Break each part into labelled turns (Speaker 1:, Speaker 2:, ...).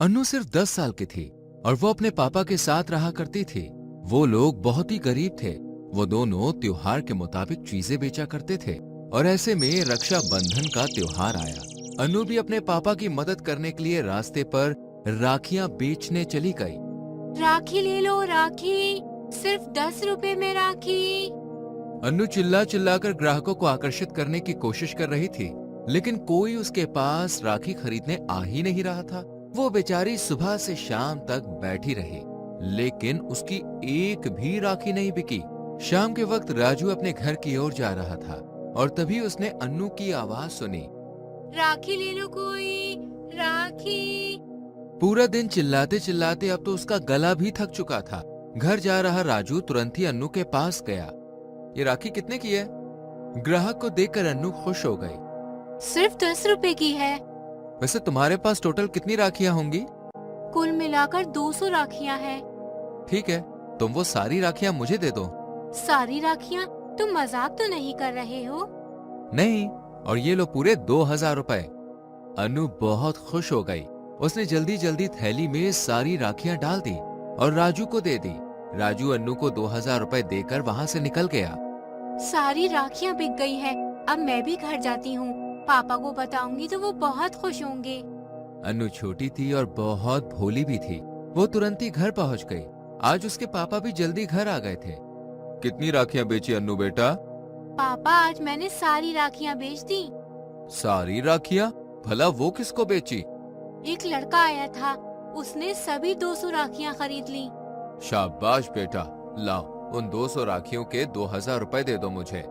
Speaker 1: अन्नू सिर्फ 10 साल की थी और वो अपने पापा के साथ रहा करती थी। वो लोग बहुत ही गरीब थे। वो दोनों त्योहार के मुताबिक चीजें बेचा करते थे और ऐसे में रक्षा बंधन का त्योहार आया। अन्नू भी अपने पापा की मदद करने के लिए रास्ते पर राखियां बेचने चली गई।
Speaker 2: राखी ले लो राखी, सिर्फ 10 रुपए में राखी।
Speaker 1: अन्नू चिल्ला चिल्लाकर ग्राहकों को आकर्षित करने की कोशिश कर रही थी, लेकिन कोई उसके पास राखी खरीदने आ ही नहीं रहा था। वो बेचारी सुबह से शाम तक बैठी रही, लेकिन उसकी एक भी राखी नहीं बिकी। शाम के वक्त राजू अपने घर की ओर जा रहा था और तभी उसने अन्नू की आवाज सुनी।
Speaker 2: राखी ले लो कोई, राखी।
Speaker 1: पूरा दिन चिल्लाते चिल्लाते अब तो उसका गला भी थक चुका था। घर जा रहा राजू तुरंत ही अन्नू के पास गया। ये राखी कितने की है? ग्राहक को देखकर अन्नू खुश हो गई।
Speaker 2: सिर्फ 10 रुपए की है।
Speaker 1: वैसे तुम्हारे पास टोटल कितनी राखियां होंगी?
Speaker 2: कुल मिलाकर 200 राखियां हैं।
Speaker 1: ठीक है, तुम वो सारी राखियां मुझे दे दो।
Speaker 2: सारी राखियां? तुम मजाक तो नहीं कर रहे हो?
Speaker 1: नहीं, और ये लो पूरे 2000 रुपए। अन्नू बहुत खुश हो गई। उसने जल्दी जल्दी थैली में सारी राखियां डाल दी और राजू को दे दी। राजू अन्नू को 2000 रुपए देकर वहां से निकल गया।
Speaker 2: सारी राखियां बिक गई है। अब मैं भी घर जाती हूँ। पापा को बताऊंगी तो वो बहुत खुश होंगे।
Speaker 1: अन्नू छोटी थी और बहुत भोली भी थी। वो तुरंत ही घर पहुंच गई। आज उसके पापा भी जल्दी घर आ गए थे। कितनी राखियां बेची अन्नू बेटा?
Speaker 2: पापा आज मैंने सारी राखियां बेच दी।
Speaker 1: सारी राखियां? भला वो किसको बेची?
Speaker 2: एक लड़का आया था, उसने सभी 200 राखियां खरीद ली।
Speaker 1: शाबाश बेटा, लाओ उन 200 राखियों के 2000 रुपए दे दो मुझे।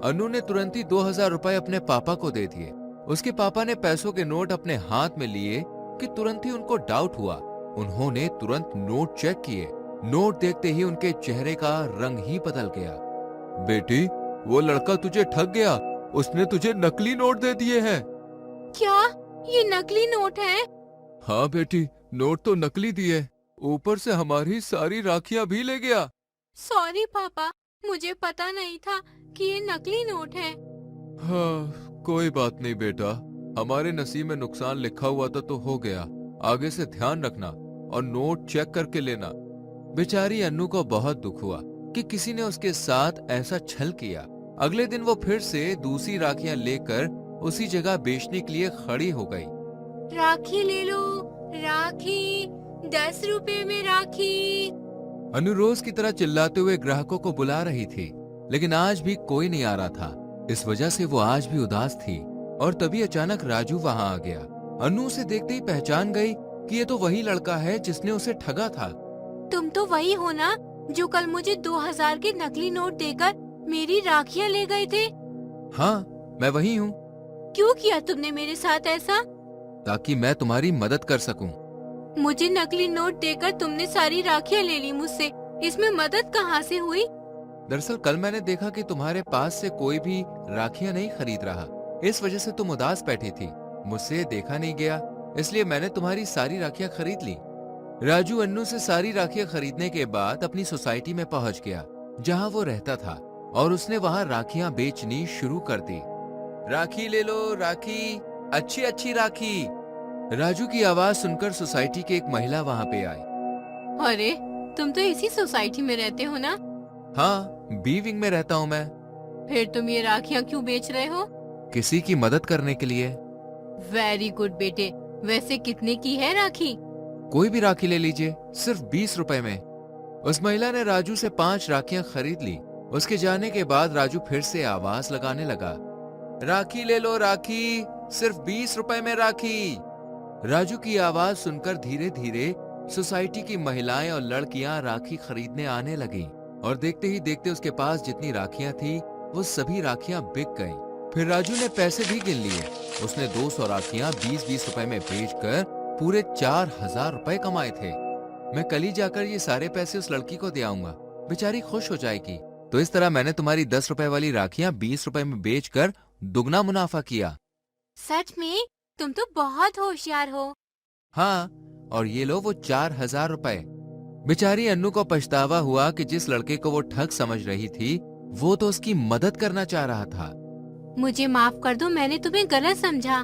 Speaker 1: अन्नू ने तुरंत ही 2000 रुपए अपने पापा को दे दिए। उसके पापा ने पैसों के नोट अपने हाथ में लिए कि तुरंत ही उनको डाउट हुआ। उन्होंने तुरंत नोट चेक किए। नोट देखते ही उनके चेहरे का रंग ही बदल गया। बेटी, वो लड़का तुझे ठग गया। उसने तुझे नकली नोट दे दिए हैं।
Speaker 2: क्या? ये नकली नोट है?
Speaker 1: हाँ बेटी, नोट तो नकली दिए, ऊपर से हमारी सारी राखियां भी ले गया।
Speaker 2: सॉरी पापा, मुझे पता नहीं था कि ये नकली नोट है।
Speaker 1: हाँ, कोई बात नहीं बेटा, हमारे नसीब में नुकसान लिखा हुआ था तो हो गया। आगे से ध्यान रखना और नोट चेक करके लेना। बेचारी अन्नू को बहुत दुख हुआ कि किसी ने उसके साथ ऐसा छल किया। अगले दिन वो फिर से दूसरी राखियां लेकर उसी जगह बेचने के लिए खड़ी हो गई।
Speaker 2: राखी ले लो, राखी, 10 रुपए में राखी।
Speaker 1: अनु रोज की तरह चिल्लाते हुए ग्राहकों को बुला रही थी, लेकिन आज भी कोई नहीं आ रहा था। इस वजह से वो आज भी उदास थी। और तभी अचानक राजू वहां आ गया। अनु उसे देखते ही पहचान गई कि ये तो वही लड़का है जिसने उसे ठगा था।
Speaker 2: तुम तो वही हो ना जो कल मुझे 2000 के नकली नोट देकर मेरी राखियां ले गए थे?
Speaker 1: हाँ, मैं वही हूँ।
Speaker 2: क्यों किया तुमने मेरे साथ ऐसा?
Speaker 1: ताकि मैं तुम्हारी मदद कर सकूं।
Speaker 2: मुझे नकली नोट देकर तुमने सारी राखियां ले ली मुझसे। इसमें मदद कहाँ से हुई?
Speaker 1: दरअसल कल मैंने देखा कि तुम्हारे पास से कोई भी राखियां नहीं खरीद रहा। इस वजह से तुम उदास बैठी थी। मुझसे देखा नहीं गया, इसलिए मैंने तुम्हारी सारी राखियां खरीद ली। राजू अन्नू से सारी राखियां खरीदने के बाद अपनी सोसाइटी में पहुंच गया, जहां वो रहता था, और उसने वहां राखियां बेचनी शुरू कर दी। राखी ले लो राखी, अच्छी अच्छी राखी। राजू की आवाज सुनकर सोसाइटी की एक महिला वहां पे आई।
Speaker 2: अरे, तुम तो इसी सोसाइटी में रहते हो ना?
Speaker 1: हाँ, बी विंग में रहता हूँ मैं।
Speaker 2: फिर तुम ये राखियां क्यों बेच रहे हो?
Speaker 1: किसी की मदद करने के लिए।
Speaker 2: वेरी गुड बेटे। वैसे कितने की है राखी?
Speaker 1: कोई भी राखी ले लीजिए, सिर्फ 20 रुपए में। उस महिला ने राजू से 5 राखियां खरीद ली। उसके जाने के बाद राजू फिर से आवाज लगाने लगा। राखी ले लो राखी, सिर्फ 20 रुपए में राखी। राजू की आवाज सुनकर धीरे धीरे सोसाइटी की महिलाएं और लड़कियां राखी खरीदने आने लगी, और देखते ही देखते उसके पास जितनी राखियां थी वो सभी राखियां बिक गईं। फिर राजू ने पैसे भी गिन लिए। उसने 200 राखियां 20-20 रुपए में बेचकर पूरे 4000 रुपए कमाए थे। मैं कल ही जाकर ये सारे पैसे उस लड़की को दे आऊंगा, बेचारी खुश हो जाएगी। तो इस तरह मैंने तुम्हारी 10 रुपए वाली राखियां 20 रुपए में बेचकर दुगना मुनाफा किया।
Speaker 2: सच में? तुम तो बहुत होशियार हो।
Speaker 1: हाँ, और ये लो वो 4000 रुपए। बेचारी अन्नू को पछतावा हुआ कि जिस लड़के को वो ठग समझ रही थी, वो तो उसकी मदद करना चाह रहा था।
Speaker 2: मुझे माफ कर दो, मैंने तुम्हें गलत समझा।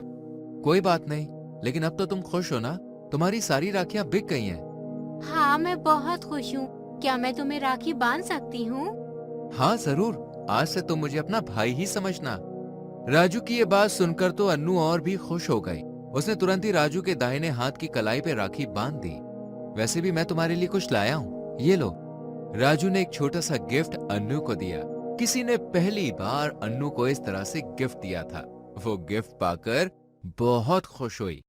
Speaker 1: कोई बात नहीं, लेकिन अब तो तुम खुश हो ना? तुम्हारी सारी राखियां बिक गई हैं।
Speaker 2: हाँ, मैं बहुत खुश हूँ। क्या मैं तुम्हें राखी बांध सकती हूँ?
Speaker 1: हाँ जरूर, आज से तुम मुझे अपना भाई ही समझना। राजू की ये बात सुनकर तो अन्नू और भी खुश हो गई। उसने तुरंत ही राजू के दाहिने हाथ की कलाई पे राखी बांध दी। वैसे भी मैं तुम्हारे लिए कुछ लाया हूँ, ये लो। राजू ने एक छोटा सा गिफ्ट अन्नू को दिया। किसी ने पहली बार अन्नू को इस तरह से गिफ्ट दिया था। वो गिफ्ट पाकर बहुत खुश हुई।